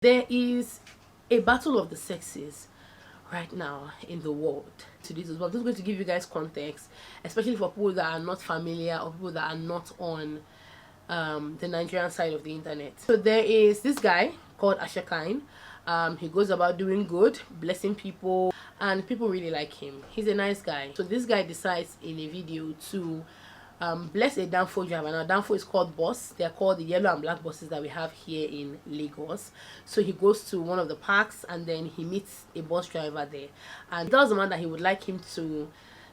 There is a battle of the sexes right now in the world. To this, but I'm just going to give you guys context, especially for people that are not familiar or people that are not on the Nigerian side of the internet. So there is this guy called Ashakan. He goes about doing good, blessing people, and people really like him. He's a nice guy. So this guy decides in a video to bless a Danfo driver. Now Danfo is called bus. They're called the yellow and black buses that we have here in Lagos. So he goes to one of the parks and then he meets a bus driver there, and he tells the man that he would like him to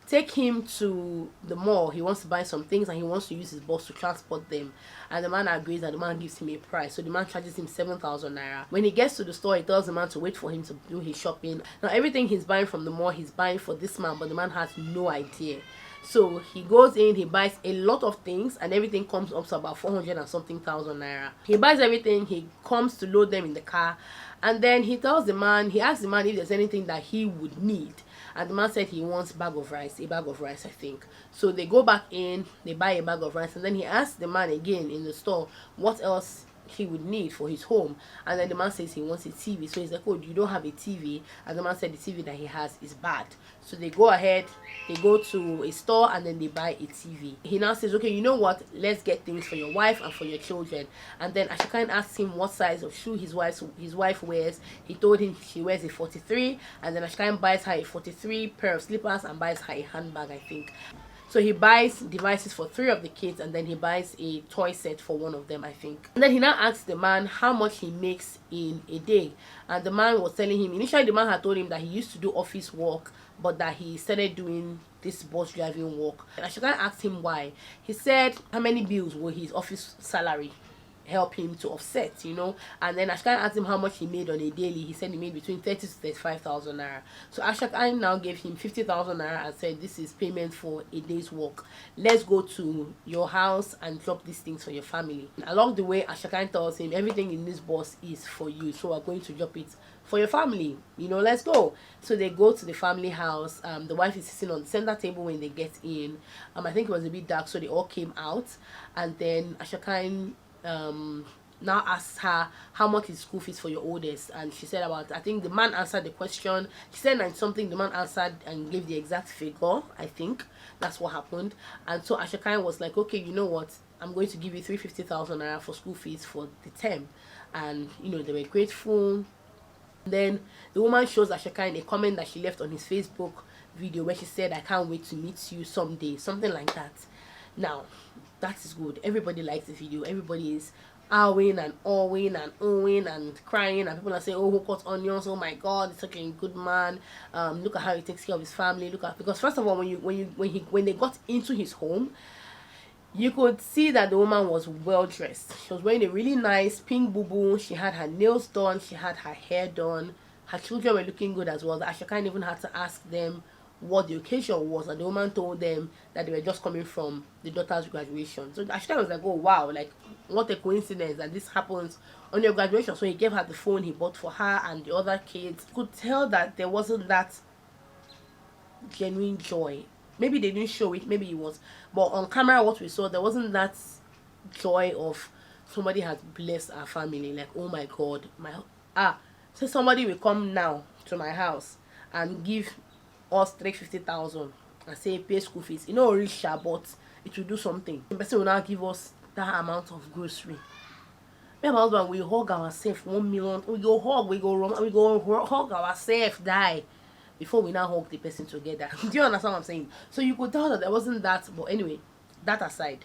take him to the mall. He wants to buy some things and he wants to use his bus to transport them, and the man agrees and the man gives him a price. So the man charges him 7,000 naira. When he gets to the store, he tells the man to wait for him to do his shopping. Now everything he's buying from the mall, he's buying for this man, but the man has no idea. So he goes in, he buys a lot of things, and everything comes up to about 400 and something thousand naira. He buys everything, he comes to load them in the car, and then he tells the man, he asks the man if there's anything that he would need. And the man said he wants a bag of rice I think. So they go back in, they buy a bag of rice, and then he asks the man again in the store what else he would need for his home, and then the man says he wants a TV. So he's like, oh, you don't have a TV? And the man said the TV that he has is bad. So they go ahead, they go to a store and then they buy a TV. He now says, okay, you know what, let's get things for your wife and for your children. And then Ashakan asks him what size of shoe his wife wears. He told him she wears a 43, and then Ashakan buys her a 43 pair of slippers and buys her a handbag, I think. So he buys devices for 3 of the kids, and then he buys a toy set for 1 of them, I think. And then he now asks the man how much he makes in a day. And the man was telling him, initially the man had told him that he used to do office work, but that he started doing this bus driving work. And Ashakan asked him why. He said how many bills will his office salary help him to offset, you know. And then Ashakan asked him how much he made on a daily. He said he made between 30 to 35,000 naira. So Ashakan now gave him 50,000 naira and said, this is payment for a day's work. Let's go to your house and drop these things for your family. And along the way, Ashakan tells him everything in this bus is for you, so we're going to drop it for your family, you know, let's go. So they go to the family house. The wife is sitting on the center table when they get in. I think it was a bit dark, so they all came out, and then Ashakan now asked her how much is school fees for your oldest, and she said about, I think the man answered the question. She said 9 something, the man answered and gave the exact figure. I think that's what happened. And so Ashakan was like, okay, you know what, I'm going to give you 350,000 naira for school fees for the term. And you know, they were grateful. Then the woman shows Ashakan a comment that she left on his Facebook video where she said, I can't wait to meet you someday, something like that. Now that is good. Everybody likes the video. Everybody is ahhing and awing and owing and crying, and people are saying, oh, who cut onions, oh my god, he's such a good man, look at how he takes care of his family. Look at, because first of all, when they got into his home, you could see that the woman was well dressed. She was wearing a really nice pink boo-boo. She had her nails done, she had her hair done, her children were looking good as well. Ashakan even had to ask them what the occasion was, and the woman told them that they were just coming from the daughter's graduation. So Ashakan was like, oh wow, like what a coincidence that this happens on your graduation. So he gave her the phone he bought for her and the other kids. You could tell that there wasn't that genuine joy. Maybe they didn't show it, maybe it was, but on camera what we saw, there wasn't that joy of somebody has blessed our family, like, oh my god, so somebody will come now to my house and give us 350,000 and say pay school fees. You know, rich, but it will do something. The person will now give us that amount of grocery. Me and my husband, we hug ourselves 1 million. We go hug ourselves, die before we now hug the person together. Do you understand what I'm saying? So you could tell that there wasn't that. But anyway, that aside,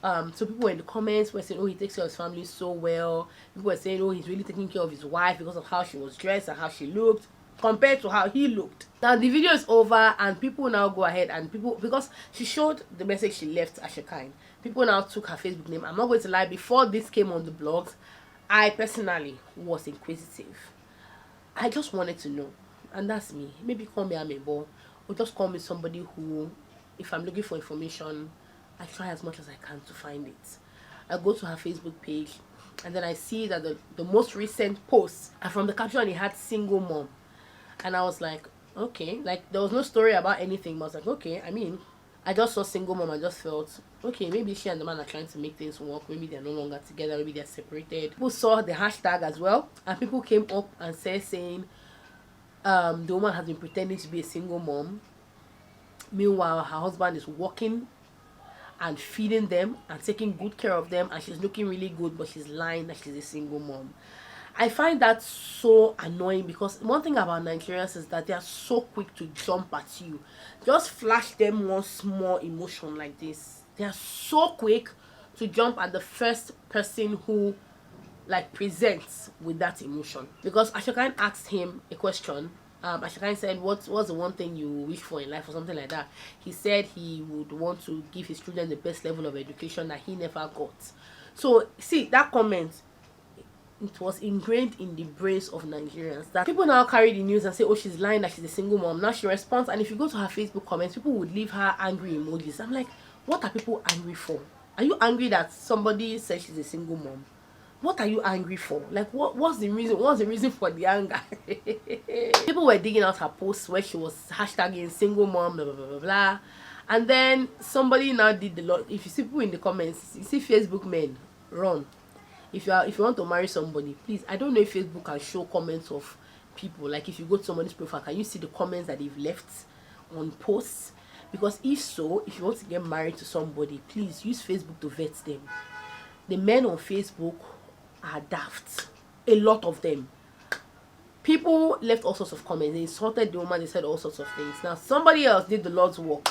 so people in the comments were saying, oh, he takes care of his family so well. People were saying, oh, he's really taking care of his wife because of how she was dressed and how she looked compared to how he looked. Now the video is over, and people now go ahead and because she showed the message she left Ashakan, people now took her Facebook name. I'm not going to lie, before this came on the blogs, I personally was inquisitive. I just wanted to know, and that's me. Maybe call me Amebo, or just call me somebody who, if I'm looking for information, I try as much as I can to find it. I go to her Facebook page, and then I see that the most recent posts are from the caption, it had single mom. And I was like, okay, like there was no story about anything, but I was like, okay, I mean, I just saw single mom. I just felt, okay, maybe she and the man are trying to make things work. Maybe they're no longer together. Maybe they're separated. People saw the hashtag as well, and people came up and saying, the woman has been pretending to be a single mom. Meanwhile, her husband is working and feeding them and taking good care of them, and she's looking really good, but she's lying that she's a single mom. I find that so annoying, because one thing about Nigerians is that they are so quick to jump at you. Just flash them one small emotion like this, they are so quick to jump at the first person who like presents with that emotion. Because Ashokan asked him a question. Ashokan said, what's the one thing you wish for in life, or something like that. He said he would want to give his children the best level of education that he never got. So see, that comment, it was ingrained in the brains of Nigerians, that people now carry the news and say, oh, she's lying that she's a single mom. Now she responds, and if you go to her Facebook comments, people would leave her angry emojis. I'm like, what are people angry for? Are you angry that somebody says she's a single mom? What are you angry for? Like, what's the reason? What's the reason for the anger? People were digging out her posts where she was hashtagging single mom, blah blah blah blah blah. And then somebody now did the lot. If you see people in the comments, you see Facebook men, run. If you want to marry somebody, please, I don't know if Facebook can show comments of people. Like, if you go to somebody's profile, can you see the comments that they've left on posts? Because if so, if you want to get married to somebody, please use Facebook to vet them. The men on Facebook are daft. A lot of them. People left all sorts of comments. They insulted the woman. They said all sorts of things. Now somebody else did the Lord's work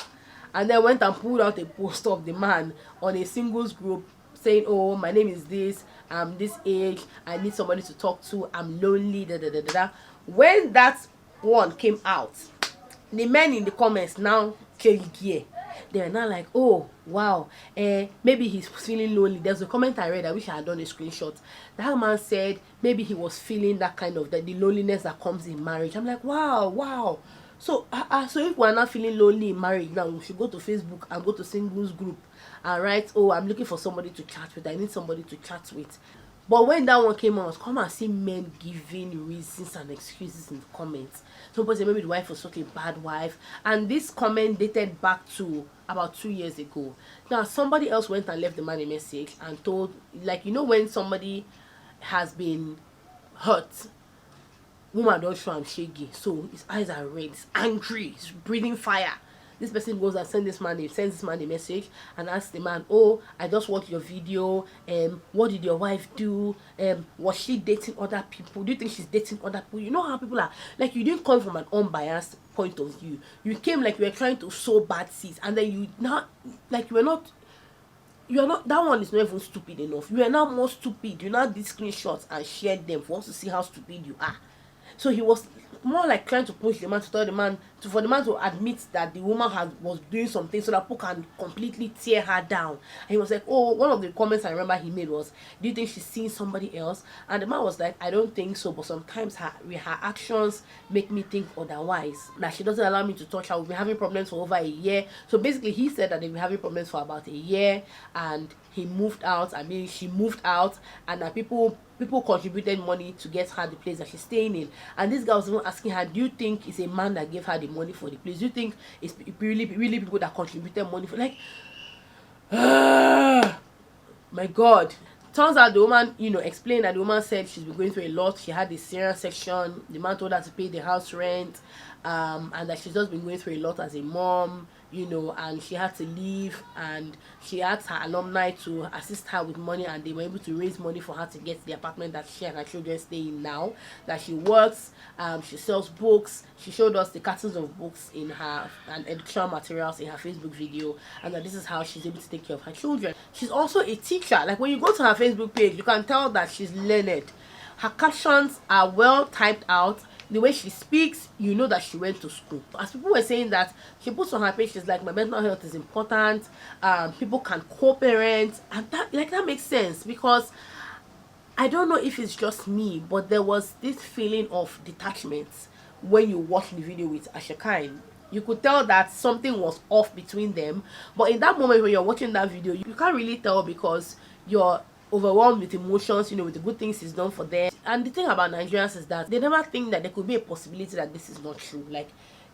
and then went and pulled out a post of the man on a singles group saying, oh, my name is this, I'm this age, I need somebody to talk to, I'm lonely, da da da da da. When that one came out, the men in the comments now changed gear. They were not like, oh wow, maybe he's feeling lonely. There's a comment I read, I wish I had done a screenshot. That man said maybe he was feeling that kind of the loneliness that comes in marriage. I'm like, wow. So so if we're not feeling lonely in marriage now, we should go to Facebook and go to singles group and write, oh, I'm looking for somebody to chat with, I need somebody to chat with. But when that one came out, come and see men giving reasons and excuses in the comments. Somebody said maybe the wife was such a bad wife, and this comment dated back to about 2 years ago. Now somebody else went and left the man a message and told, like, you know, when somebody has been hurt, woman don't show him shaggy, so his eyes are red, he's angry, he's breathing fire. This person goes and sends this man a message and asks the man, oh, I just watched your video, what did your wife do, was she dating other people, do you think she's dating other people? You know how people are, like, you didn't come from an unbiased point of view, you came like you were trying to sow bad seeds, and then you not, like, you are not, that one is not even stupid enough, you are now more stupid. You now did screenshots and shared them for us to see how stupid you are. So he was more like trying to push the man to tell the man for the man to admit that the woman was doing something so that people can completely tear her down. And he was like, oh, one of the comments I remember he made was, do you think she's seeing somebody else? And the man was like, I don't think so, but sometimes her actions make me think otherwise, that she doesn't allow me to touch her. We've been having problems for over a year. So basically he said that they've been having problems for about a year, and he moved out, she moved out, and that people contributed money to get her the place that she's staying in. And this guy was even asking her, do you think it's a man that gave her the money for the place? Do you think it's really people that contributed money for, like, my God. Turns out the woman, explained that the woman said she's been going through a lot. She had the senior section, the man told her to pay the house rent, and that she's just been going through a lot as a mom, and she had to leave, and she asked her alumni to assist her with money, and they were able to raise money for her to get the apartment that she and her children stay in now. That she works, she sells books. She showed us the cartons of books in her and educational materials in her Facebook video, and that this is how she's able to take care of her children. She's also a teacher. Like, when you go to her Facebook page, you can tell that she's learned. Her captions are well typed out. The way she speaks, you know that she went to school. As people were saying that she puts on her page, she's like, my mental health is important, people can co-parent, and that makes sense, because I don't know if it's just me, but there was this feeling of detachment when you watch the video with Ashokan. You could tell that something was off between them, but in that moment when you're watching that video, you can't really tell, because you're overwhelmed with emotions, with the good things he's done for them. And the thing about Nigerians is that they never think that there could be a possibility that this is not true. Like,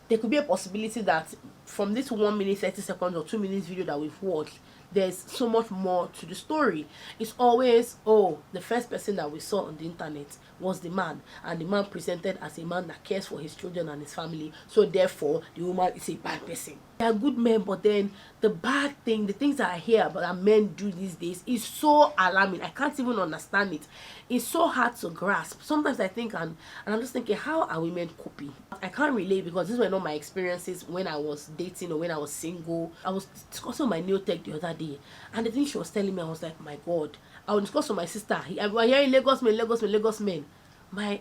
there could be a possibility that from this 1 minute 30 seconds or 2 minutes video that we've watched, there's so much more to the story. It's always, oh, the first person that we saw on the internet was the man, and the man presented as a man that cares for his children and his family, so therefore the woman is a bad person. They are good men, but then the bad thing, the things that I hear about that men do these days is so alarming. I can't even understand it. It's so hard to grasp. Sometimes I think, and I'm just thinking, how are women coping? I can't relate, because these were not my experiences when I was dating or when I was single. I was discussing my nail tech the other day, and the thing she was telling me, I was like, my God. I was discussing with my sister. I'm hearing Lagos men. My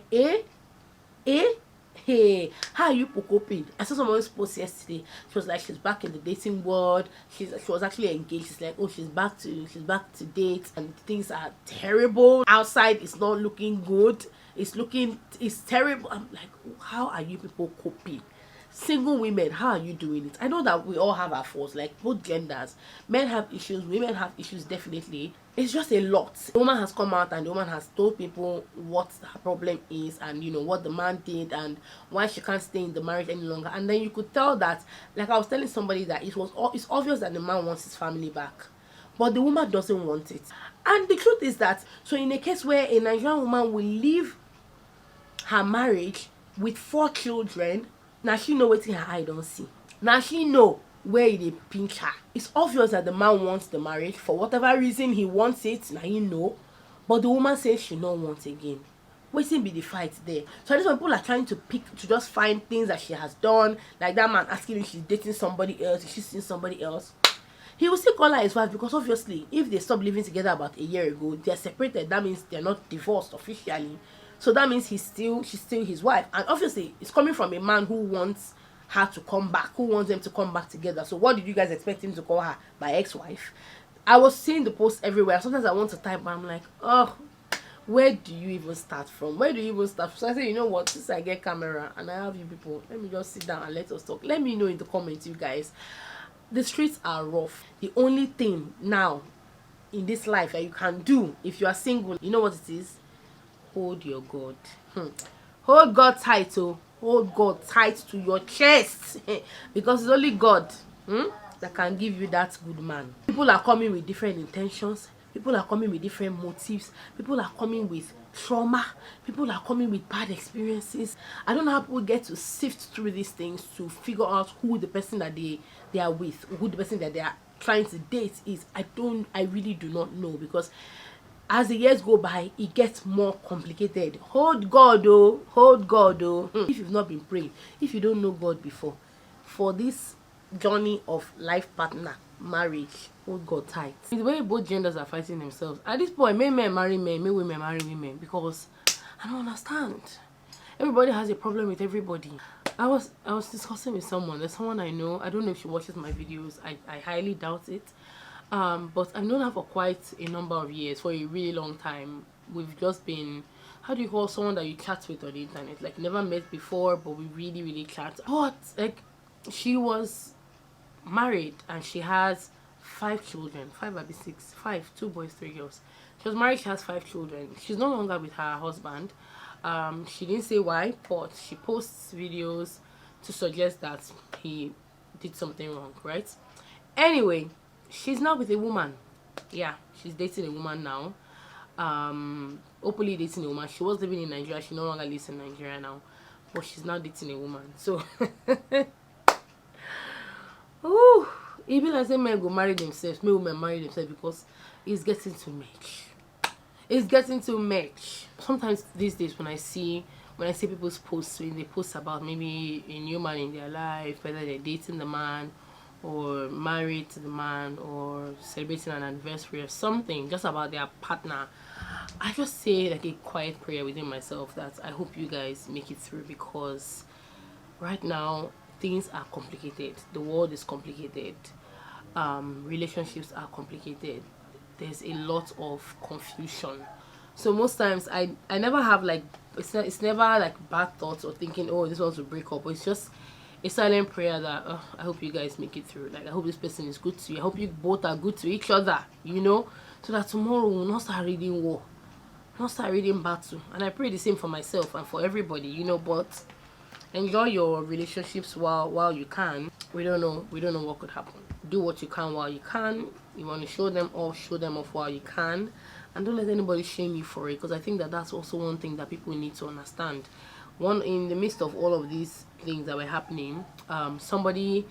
hey, how are you coping? I saw someone's post yesterday. She was like, she's back in the dating world. She was actually engaged. She's like, oh, she's back to date, and things are terrible outside. It's not looking good. It's terrible. I'm like, how are you people coping? Single women, how are you doing it? I know that we all have our faults, like both genders. Men have issues, women have issues, definitely. It's just a lot. The woman has come out and the woman has told people what her problem is, and you know what the man did and why she can't stay in the marriage any longer. And then you could tell that, like I was telling somebody, that it's obvious that the man wants his family back, but the woman doesn't want it. And the truth is that, so in a case where a Nigerian woman will leave her marriage with 4 children, now she know wetin her eye don't see. Now she know where they pinch her. It's obvious that the man wants the marriage for whatever reason he wants it. Now you know, but the woman says she don't want again. Wetin be the fight there? So these people are trying to just find things that she has done, like that man asking if she's dating somebody else, if she's seeing somebody else. He will still call her his wife, because obviously if they stopped living together about a year ago, they're separated. That means they're not divorced officially. So that means she's still his wife. And obviously it's coming from a man who wants her to come back, who wants them to come back together. So what did you guys expect him to call her? My ex-wife? I was seeing the posts everywhere. Sometimes I want to type, but I'm like, oh, where do you even start from? Where do you even start from? So I say, you know what, since I get camera and I have you people, let me just sit down and let us talk. Let me know in the comments, you guys. The streets are rough. The only thing now in this life that you can do if you are single, you know what it is? Hold your God. Hold God tight, oh. Hold God tight to your chest. Because it's only God that can give you that good man. People are coming with different intentions. People are coming with different motives. People are coming with trauma. People are coming with bad experiences. I don't know how people get to sift through these things to figure out who the person that they are with, who the person that they are trying to date is. I really do not know, because as the years go by, it gets more complicated. Hold God, oh. Hold God, oh. If you've not been praying, if you don't know God before, for this journey of life partner, marriage, hold God tight. The way both genders are fighting themselves. At this point, may men marry men, may women marry women, because I don't understand. Everybody has a problem with everybody. I was discussing with someone. There's someone I know. I don't know if she watches my videos. I highly doubt it. But I've known her for quite a number of years, for a really long time. We've just been, how do you call someone that you chat with on the internet? Like, never met before, but we really chat. But like, she was married and she has 5 children, 5 or 6, 5, 2 boys, 3 girls. She was married, she has 5 children. She's no longer with her husband. She didn't say why, but she posts videos to suggest that he did something wrong, right? Anyway, she's now with a woman. Yeah, she's dating a woman now. Openly dating a woman. She was living in Nigeria. She no longer lives in Nigeria now, but she's now dating a woman. So ooh, even as a men go marry themselves, men women marry themselves, because it's getting too much. It's getting too much. Sometimes these days when I see people's posts, when they post about maybe a new man in their life, whether they're dating the man or married to the man or celebrating an anniversary or something, just about their partner, I just say like a quiet prayer within myself that I hope you guys make it through, because right now things are complicated. The world is complicated. Relationships are complicated. There's a lot of confusion. So most times I never have like, it's never like bad thoughts or thinking, oh, this one's will break up. But it's just a silent prayer that I hope you guys make it through. Like, I hope this person is good to you. I hope you both are good to each other, you know, so that tomorrow we'll not start reading war, not start reading battle. And I pray the same for myself and for everybody, you know. But enjoy your relationships while you can. We don't know what could happen. Do what you can while you can. You want to show them off while you can, and don't let anybody shame you for it, because I think that that's also one thing that people need to understand. One, in the midst of all of these things that were happening, somebody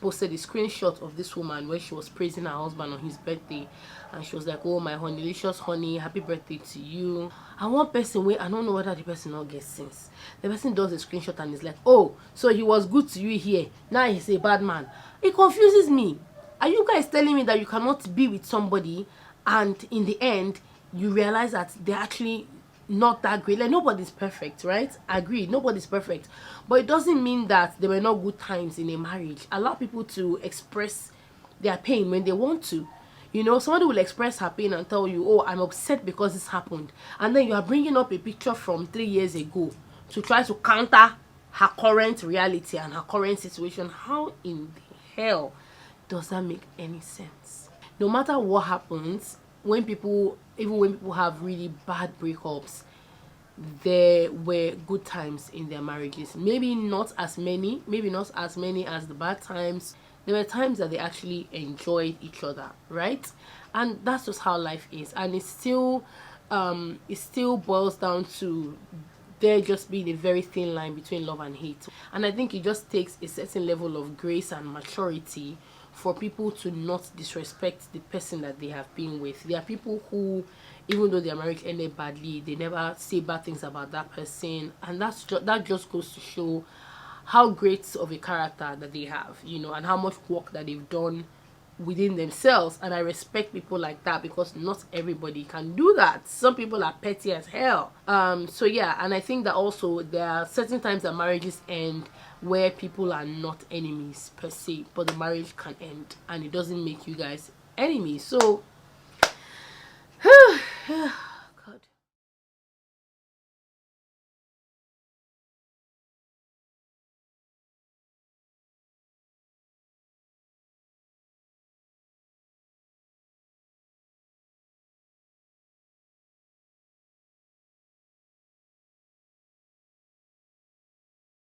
posted a screenshot of this woman where she was praising her husband on his birthday, and she was like, "Oh, my honey, delicious honey, happy birthday to you." And one person, wait, I don't know whether the person not gets sense, the person does a screenshot and is like, "Oh, so he was good to you here, now he's a bad man." It confuses me. Are you guys telling me that you cannot be with somebody and in the end you realize that they're actually not that great? Like, nobody's perfect, right? Agreed, nobody's perfect, but it doesn't mean that there were not good times in a marriage. Allow people to express their pain when they want to. You know, somebody will express her pain and tell you, "Oh, I'm upset because this happened," and then you are bringing up a picture from 3 years ago to try to counter her current reality and her current situation. How in the hell does that make any sense? No matter what happens, when people have really bad breakups, there were good times in their marriages. Maybe not as many as the bad times. There were times that they actually enjoyed each other, right? And that's just how life is. And it still boils down to there just being a very thin line between love and hate. And I think it just takes a certain level of grace and maturity for people to not disrespect the person that they have been with. There are people who, even though their marriage ended badly, they never say bad things about that person, and that just goes to show how great of a character that they have, you know, and how much work that they've done within themselves. And I respect people like that, because not everybody can do that. Some people are petty as hell. So yeah, and I think that also there are certain times that marriages end where people are not enemies per se, but the marriage can end and it doesn't make you guys enemies. So